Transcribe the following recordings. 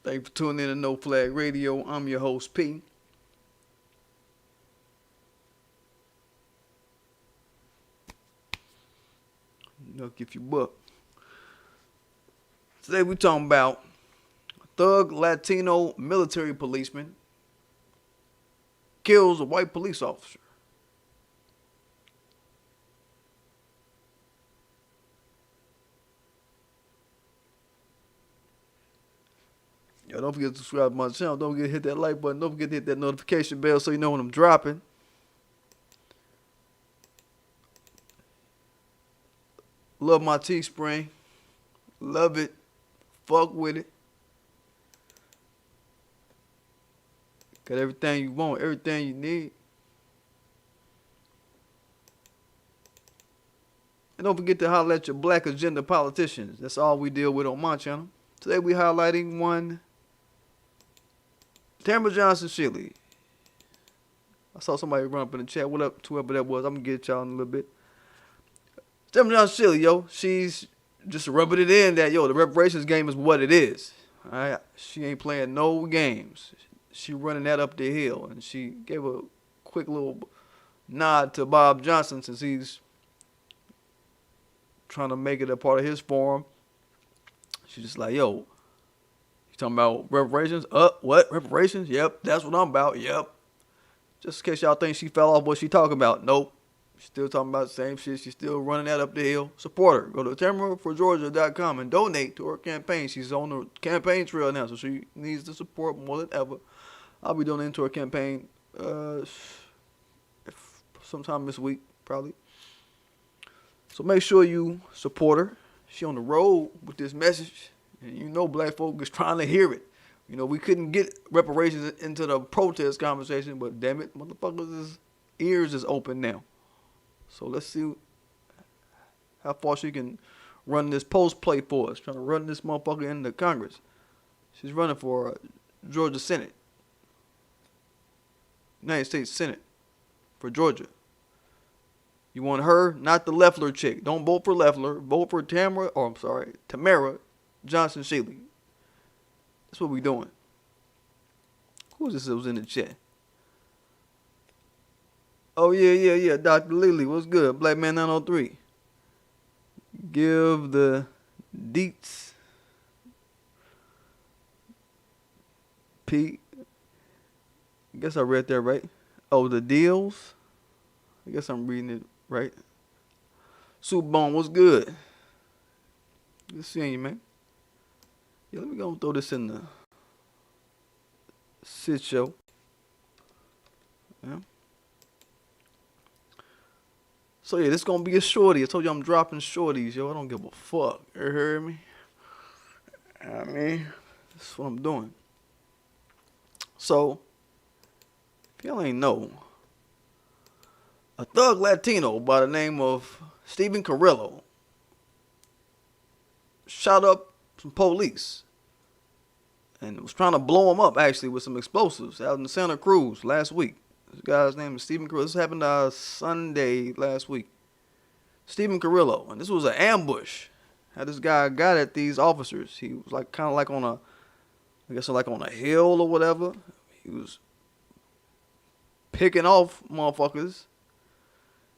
Thanks for tuning in to No Flag Radio. I'm your host, P. Nuck if you buck. Today we talking about a thug Latino military policeman kills a white police officer. Yo, don't forget to subscribe to my channel. Don't forget to hit that like button. Don't forget to hit that notification bell so you know when I'm dropping. Love my Teespring. Love it. Fuck with it. Got everything you want, everything you need. And don't forget to holler at your black agenda politicians. That's all we deal with on my channel. Today we highlighting one Tamara Johnson Shilley. I saw somebody run up in the chat. What up to whoever that was? I'm going to get y'all in a little bit. Tamara Johnson Shilley, yo. She's just rubbing it in that, yo, the reparations game is what it is. All right? She ain't playing no games. She running that up the hill. And she gave a quick little nod to Bob Johnson since he's trying to make it a part of his forum. She's just like, yo, you talking about reparations? What? Reparations? Yep, that's what I'm about. Yep. Just in case y'all think she fell off what she talking about. Nope. She's still talking about the same shit. She's still running that up the hill. Support her. Go to TamaraForGeorgia.com and donate to her campaign. She's on the campaign trail now, so she needs the support more than ever. I'll be donating to her campaign sometime this week, probably. So make sure you support her. She on the road with this message. And you know black folk is trying to hear it. You know, we couldn't get reparations into the protest conversation, but damn it, motherfuckers' ears is open now. So let's see how far she can run this post play for us. Trying to run this motherfucker into Congress. She's running for Georgia Senate. United States Senate for Georgia. You want her, not the Leffler chick. Don't vote for Leffler. Vote for Tamara Johnson Shilley. That's what we doing. Who was this that was in the chat? Oh, yeah. Dr. Lily, what's good? Black Man 903. Give the deets. Pete. I guess I read that right. Oh, the deals. I guess I'm reading it right. Soup Bone, what's good? Good seeing you, man. Yeah, let me go and throw this in the Sid show. Yeah. So yeah, this is gonna be a shorty. I told you I'm dropping shorties, yo. I don't give a fuck. You heard me? I mean, that's what I'm doing. So, if y'all ain't know, a thug Latino by the name of Stephen Carrillo shot up some police and was trying to blow him up actually with some explosives out in Santa Cruz last week. This guy's name is Stephen Carrillo. This happened Sunday last week. Stephen Carrillo, and this was an ambush. How this guy got at these officers. He was like kind of like on a, I guess like on a hill or whatever. He was picking off motherfuckers,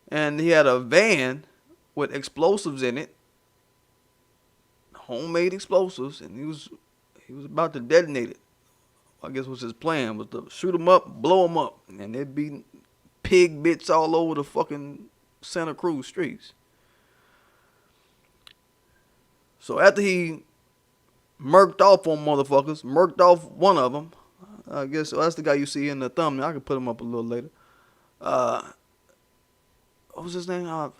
and he had a van with explosives in it, homemade explosives, and he was about to detonate it. I guess was his plan was to shoot him up, blow him up, and there'd be pig bits all over the fucking Santa Cruz streets. So after he murked off on motherfuckers, murked off one of them, I guess that's the guy you see in the thumbnail. I can put him up a little later. What was his name? I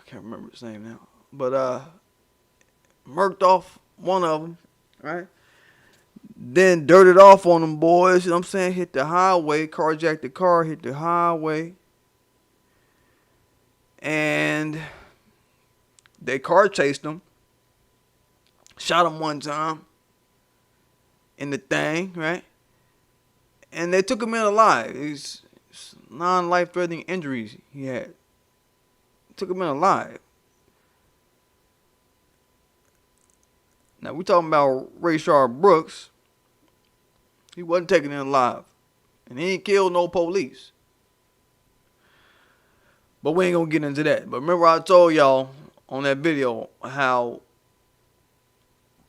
can't remember his name now. But murked off one of them, right? Then dirted off on them boys, you know what I'm saying? Hit the highway, carjacked the car, hit the highway. And they car chased him. Shot him one time in the thing, right? And they took him in alive. He's non-life-threatening injuries he had. Took him in alive. Now, we're talking about Rayshard Brooks. He wasn't taken in alive. And he ain't killed no police. But we ain't gonna get into that. But remember I told y'all on that video how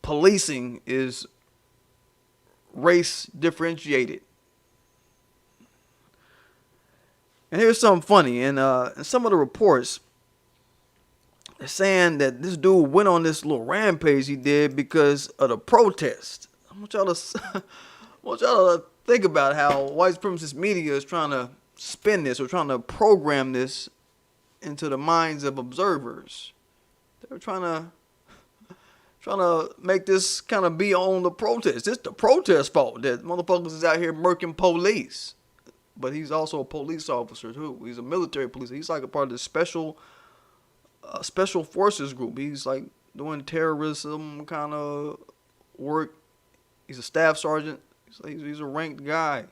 policing is race differentiated. And here's something funny. In some of the reports, they're saying that this dude went on this little rampage he did because of the protest. I want y'all to think about how white supremacist media is trying to spin this or trying to program this into the minds of observers. They're trying to make this kind of be on the protest. It's the protest fault that motherfuckers is out here murking police. But he's also a police officer too. He's a military police. He's like a part of the special forces group. He's like doing terrorism kind of work. He's a staff sergeant. He's a ranked guy.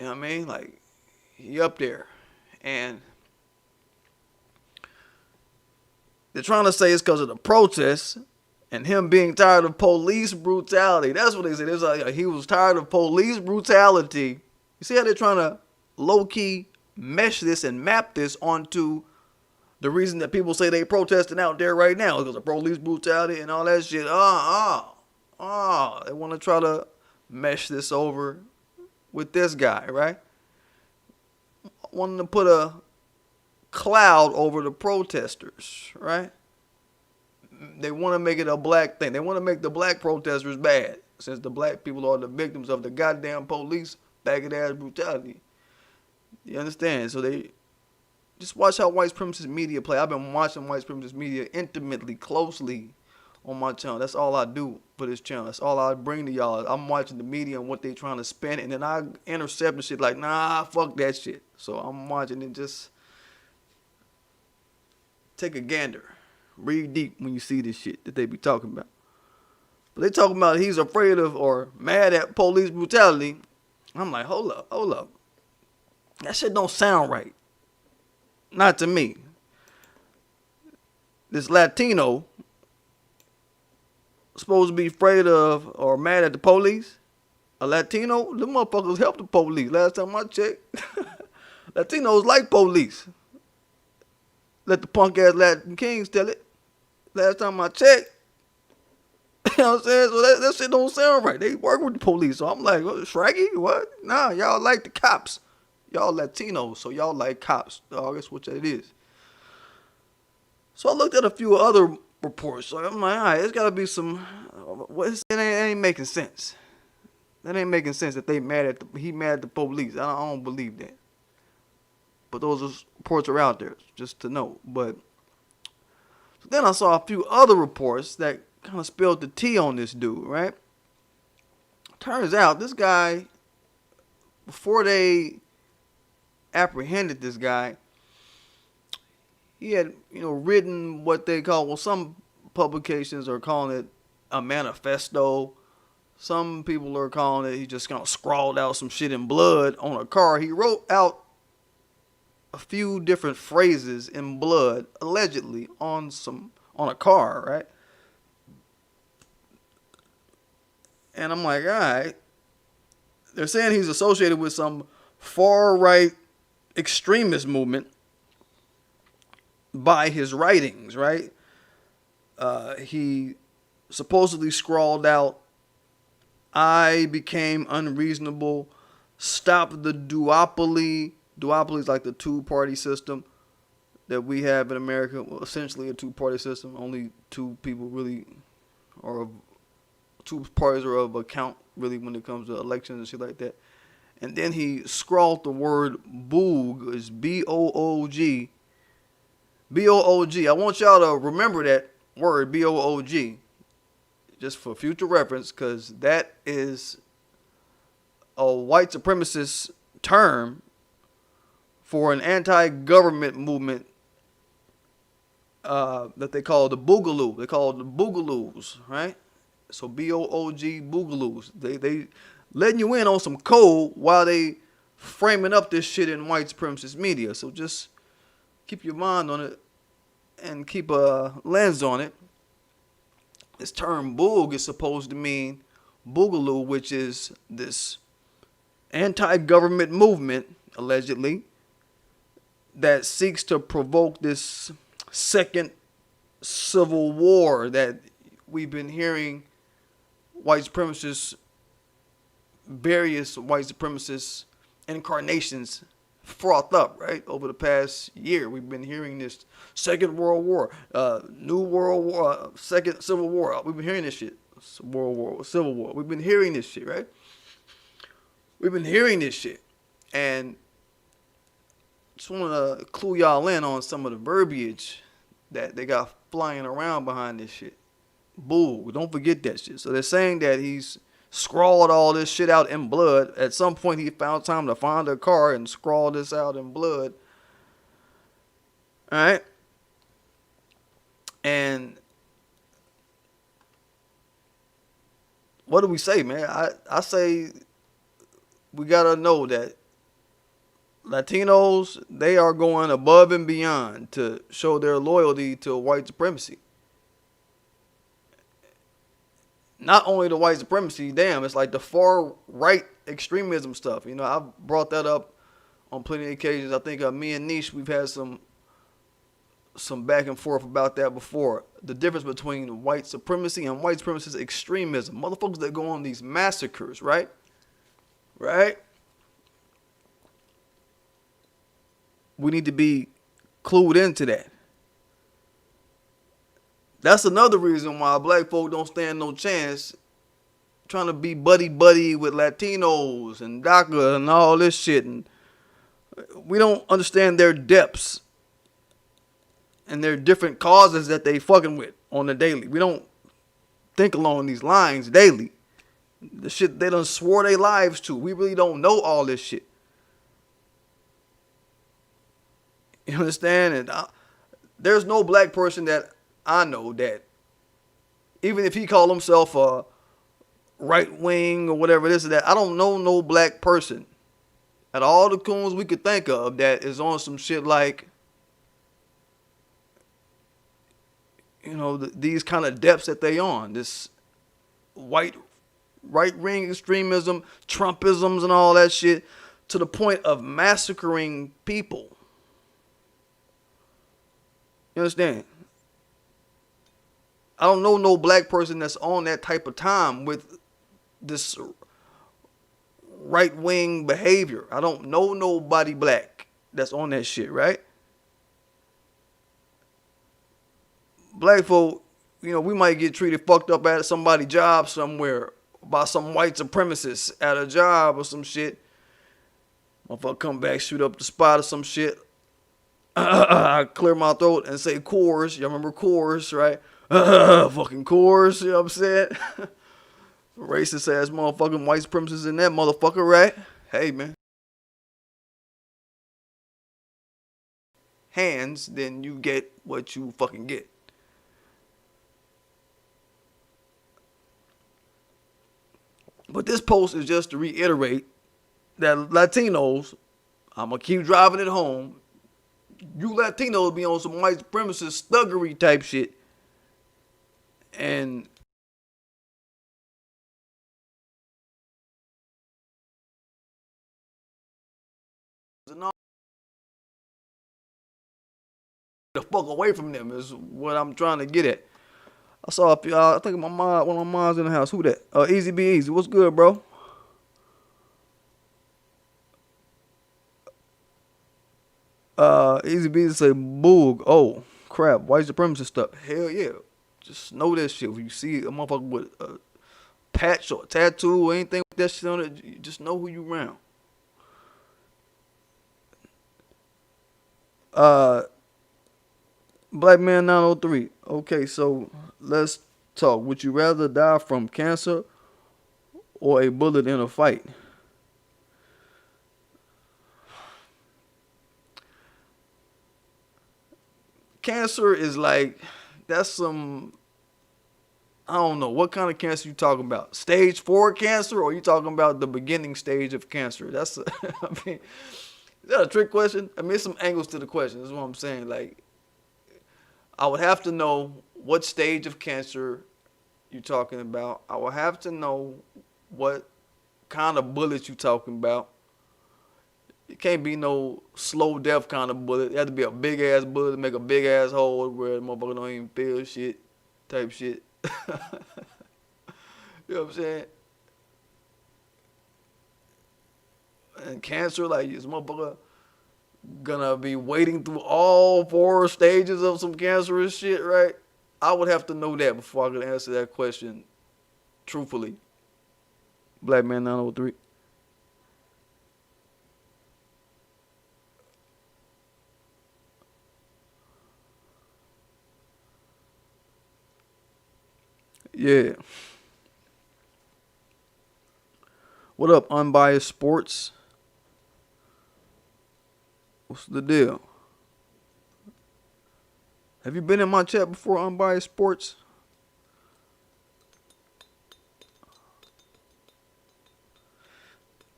You know what I mean? Like, he up there. And they're trying to say it's because of the protests and him being tired of police brutality. That's what they said. It's like he was tired of police brutality. You see how they're trying to low-key mesh this and map this onto the reason that people say they protesting out there right now because of police brutality and all that shit. They want to try to mesh this over with this guy, right? Wanting to put a cloud over the protesters, right? They want to make it a black thing. They want to make the black protesters bad, since the black people are the victims of the goddamn police faggot-ass brutality. You understand? So they just watch how white supremacist media play. I've been watching white supremacist media intimately, closely on my channel. That's all I do for this channel. That's all I bring to y'all. I'm watching the media and what they trying to spin, and then I intercept the shit like, nah, fuck that shit. So I'm watching it, just take a gander. Read deep when you see this shit that they be talking about. But they talking about he's afraid of or mad at police brutality. I'm like, hold up. That shit don't sound right. Not to me. This Latino supposed to be afraid of or mad at the police. A Latino? Them motherfuckers help the police. Last time I checked. Latinos like police. Let the punk ass Latin kings tell it. Last time I checked. You know what I'm saying? So that shit don't sound right. They work with the police. So I'm like, what, Shraggy? What? Nah, y'all like the cops. Y'all Latinos, so y'all like cops. Dog, that's what it is. So I looked at a few other reports. So I'm like, all right, it's got to be some. It ain't making sense. That ain't making sense that he mad at the police. I don't believe that. But those reports are out there, just to know. But so then I saw a few other reports that kind of spilled the tea on this dude, right? Turns out this guy, before they apprehended this guy, he had, written what they call, well, some publications are calling it a manifesto. Some people are calling it he just kind of scrawled out some shit in blood on a car. He wrote out a few different phrases in blood, allegedly, on a car, right? And I'm like, all right. They're saying he's associated with some far-right extremist movement by his writings, right? He supposedly scrawled out, I became unreasonable, stop the duopoly. Duopoly is like the two-party system that we have in America. Well, essentially a two-party system. Only two people really, or two parties are of account, really, when it comes to elections and shit like that. And then he scrawled the word boog, is B-O-O-G. B-O-O-G. I want y'all to remember that word, B-O-O-G, just for future reference, because that is a white supremacist term for an anti-government movement that they call the Boogaloo. They call it the Boogaloos, right? So B-O-O-G, Boogaloos. They letting you in on some code while they framing up this shit in white supremacist media. So just keep your mind on it and keep a lens on it. This term boog is supposed to mean Boogaloo, which is this anti-government movement, allegedly, that seeks to provoke this second civil war that we've been hearing various white supremacist incarnations froth up, right? Over the past year, we've been hearing this second world war, new world war, second civil war. We've been hearing this shit. World war, civil war. We've been hearing this shit, right? We've been hearing this shit. And just want to clue y'all in on some of the verbiage that they got flying around behind this shit. Bull. Don't forget that shit. So they're saying that he's scrawled all this shit out in blood. At some point, he found time to find a car and scrawl this out in blood. All right? And what do we say, man? I say we got to know that Latinos, they are going above and beyond to show their loyalty to white supremacy. Not only the white supremacy, damn, it's like the far right extremism stuff. You know, I've brought that up on plenty of occasions. I think me and Niche, we've had some back and forth about that before. The difference between white supremacy and white supremacist extremism. Motherfuckers that go on these massacres, right? Right? We need to be clued into that. That's another reason why black folk don't stand no chance trying to be buddy-buddy with Latinos and DACA and all this shit. And we don't understand their depths and their different causes that they fucking with on the daily. We don't think along these lines daily. The shit they done swore their lives to. We really don't know all this shit. You understand? And there's no black person that I know that, even if he called himself a right wing or whatever this or that, I don't know no black person at all the coons we could think of that is on some shit like, you know, these kind of depths that they on. This right wing extremism, Trumpisms and all that shit, to the point of massacring people. You understand? I don't know no black person that's on that type of time with this right-wing behavior. I don't know nobody black that's on that shit, right? Black folk, you know, we might get treated fucked up at somebody's job somewhere by some white supremacists at a job or some shit. Motherfucker come back, shoot up the spot or some shit. I clear my throat and say Coors. Y'all remember Coors, right? Fucking Coors, you know what I'm saying? Racist ass motherfucking white supremacists in that motherfucker, right? Hey, man. Hands, then you get what you fucking get. But this post is just to reiterate that Latinos, I'm going to keep driving it home, you Latinos be on some white supremacist thuggery type shit. And the fuck away from them is what I'm trying to get at. I saw I think one of my moms in the house. Who that? Easy Be Easy. What's good, bro? Easy Be Easy say boog. Oh crap, white supremacist stuff. Hell yeah. Just know that shit. When you see a motherfucker with a patch or a tattoo or anything with that shit on it, you just know who you around. Black Man 903. Okay, so let's talk. Would you rather die from cancer or a bullet in a fight? Cancer is like, that's some, I don't know, what kind of cancer you talking about? Stage 4 cancer, or you talking about the beginning stage of cancer? That's, I mean, is that a trick question? I mean, there's some angles to the question. That's what I'm saying. Like, I would have to know what stage of cancer you talking about. I will have to know what kind of bullets you talking about. It can't be no slow death kind of bullet. It has to be a big ass bullet to make a big ass hole where the motherfucker don't even feel shit, type shit. You know what I'm saying? And cancer, like this motherfucker gonna be waiting through all 4 stages of some cancerous shit, right? I would have to know that before I could answer that question truthfully. Black man 903. Yeah. What up, Unbiased Sports? What's the deal? Have you been in my chat before, Unbiased Sports?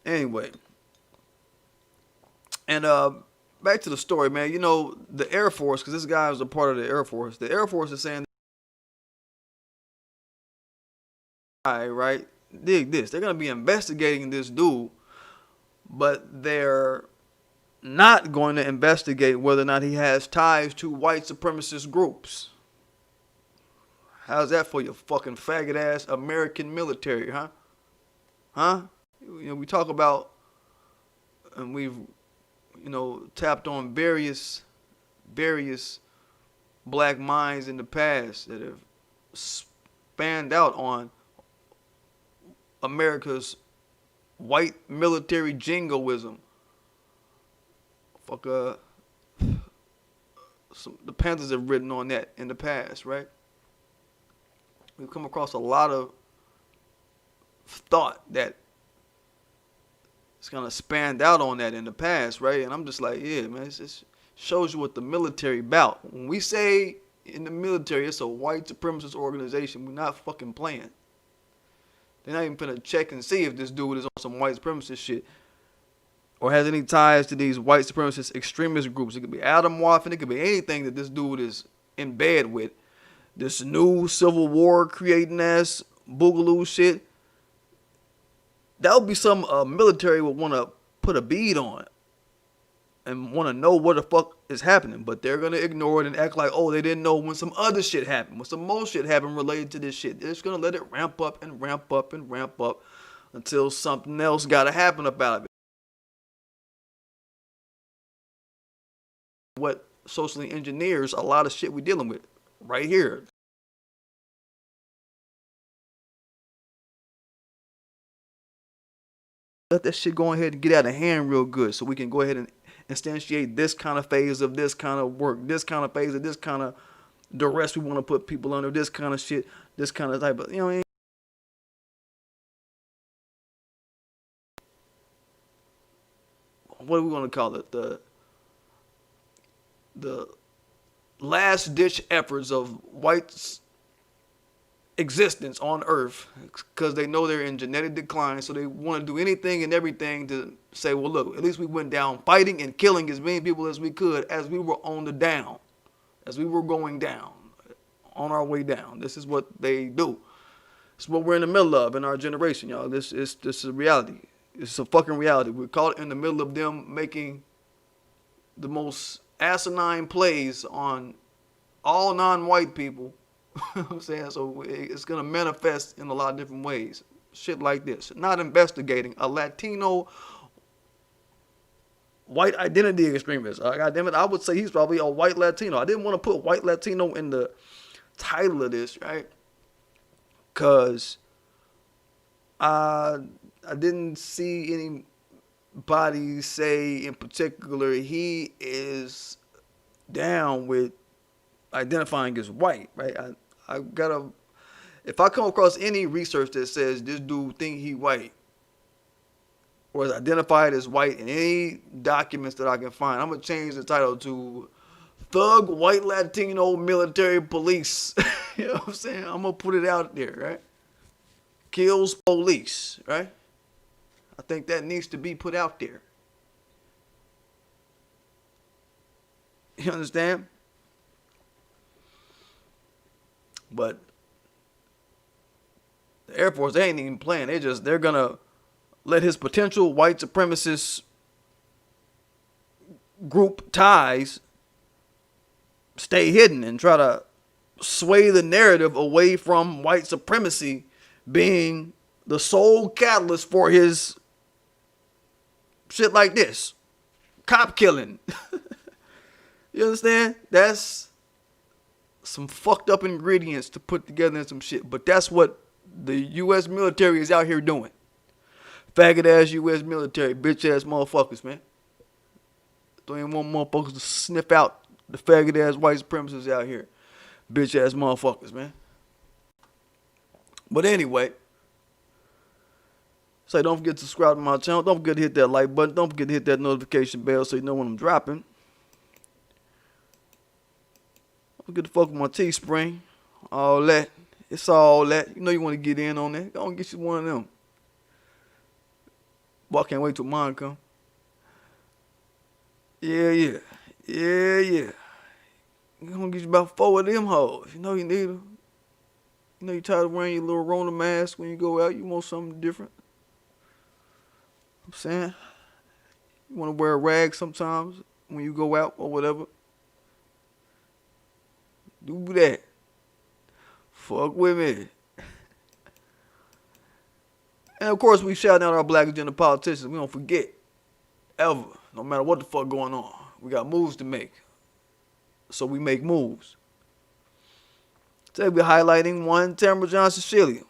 Anyway. And back to the story, man. You know, the Air Force, because this guy was a part of the Air Force. The Air Force is saying, right? Dig this. They're going to be investigating this dude, but they're not going to investigate whether or not he has ties to white supremacist groups. How's that for your fucking faggot ass American military, huh? Huh? You know, we talk about, and we've, you know, tapped on various black minds in the past that have spanned out on America's white military jingoism. Fuck, the Panthers have written on that in the past, right? We've come across a lot of thought that it's kind of spanned out on that in the past, right? And I'm just like, yeah, man, it just shows you what the military about. When we say in the military it's a white supremacist organization, we're not fucking playing. They're not even finna check and see if this dude is on some white supremacist shit or has any ties to these white supremacist extremist groups. It could be Adam Waffen, it could be anything that this dude is in bed with. This new Civil War creating ass boogaloo shit. That would be some military would want to put a bead on and want to know what the fuck is happening. But they're going to ignore it and act like, oh, they didn't know when some other shit happened. When some more shit happened related to this shit. They're just going to let it ramp up and ramp up and ramp up until something else got to happen about it. What socially engineers a lot of shit we dealing with right here. Let that shit go ahead and get out of hand real good so we can go ahead and instantiate this kind of phase of this kind of work, this kind of phase of this kind of duress we want to put people under, this kind of shit, this kind of type of, you know what I mean? What are we going to call it? The last ditch efforts of whites existence on Earth because they know they're in genetic decline, so they want to do anything and everything to say, well, look, at least we went down fighting and killing as many people as we could as we were on the down, as we were going down, on our way down. This is what they do. It's what we're in the middle of in our generation, y'all. This is a reality. It's a fucking reality. We're caught in the middle of them making the most asinine plays on all non-white people. You know what I'm saying? So it's going to manifest in a lot of different ways. Shit like this. Not investigating a Latino white identity extremist. God damn it, I would say he's probably a white Latino. I didn't want to put white Latino in the title of this, right? Because I didn't see anybody say in particular he is down with identifying as white, right? I gotta, if I come across any research that says this dude think he white or is identified as white in any documents that I can find, I'm gonna change the title to Thug White Latino Military Police. You know what I'm saying? I'm gonna put it out there, right? Kills police, right? I think that needs to be put out there. You understand? But The Air Force, they ain't even playing. They're gonna let his potential white supremacist group ties stay hidden and try to sway the narrative away from white supremacy being the sole catalyst for his shit like this. Cop killing. You understand? That's some fucked up ingredients to put together in some shit. But that's what the U.S. military is out here doing. Faggot ass U.S. military, bitch ass motherfuckers, man. Don't even want motherfuckers to sniff out the faggot ass white supremacists out here. Bitch ass motherfuckers, man. But anyway, say don't forget to subscribe to my channel. Don't forget to hit that like button. Don't forget to hit that notification bell so you know when I'm dropping. Don't forget to fuck with my Teespring. All that. It's all that. You know you want to get in on that. Go and get you one of them. Boy, I can't wait till mine come. Yeah. I'm gonna get you about 4 of them hoes. You know you need them. You know you tired of wearing your little Rona mask when you go out. You want something different. I'm saying, you want to wear a rag sometimes when you go out or whatever. Do that. Fuck with me. And of course, we shouting out our black agenda politicians. We don't forget, ever, no matter what the fuck going on. We got moves to make. So we make moves. Today we're highlighting one, Tamara Johnson-Shilley.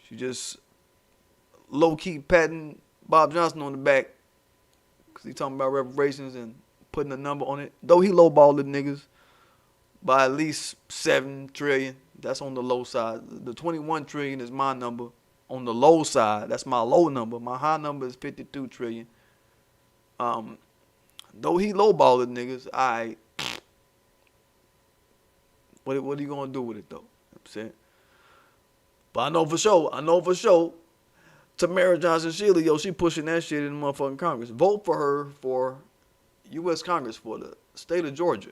She just low-key patting Bob Johnson on the back because he talking about reparations and putting a number on it. Though he lowballed the niggas by at least $7 trillion. That's on the low side. The $21 trillion is my number on the low side. That's my low number. My high number is $52 trillion. Though he lowballed the niggas, alright. What are you gonna do with it though? You know what I'm saying? But I know for sure, Tamara Johnson-Shilley, yo, she pushing that shit in the motherfucking Congress. Vote for her for U.S. Congress for the state of Georgia.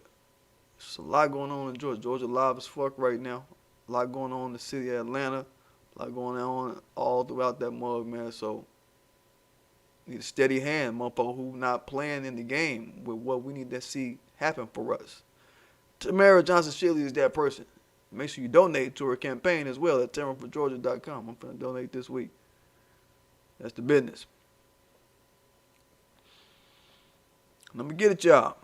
There's a lot going on in Georgia. Georgia live as fuck right now. A lot going on in the city of Atlanta. A lot going on all throughout that mug, man. So, need a steady hand, motherfucker, who not playing in the game with what we need to see happen for us. Tamara Johnson-Shilley is that person. Make sure you donate to her campaign as well at terrorforgeorgia.com. I'm finna donate this week. That's the business. Let me get it, y'all.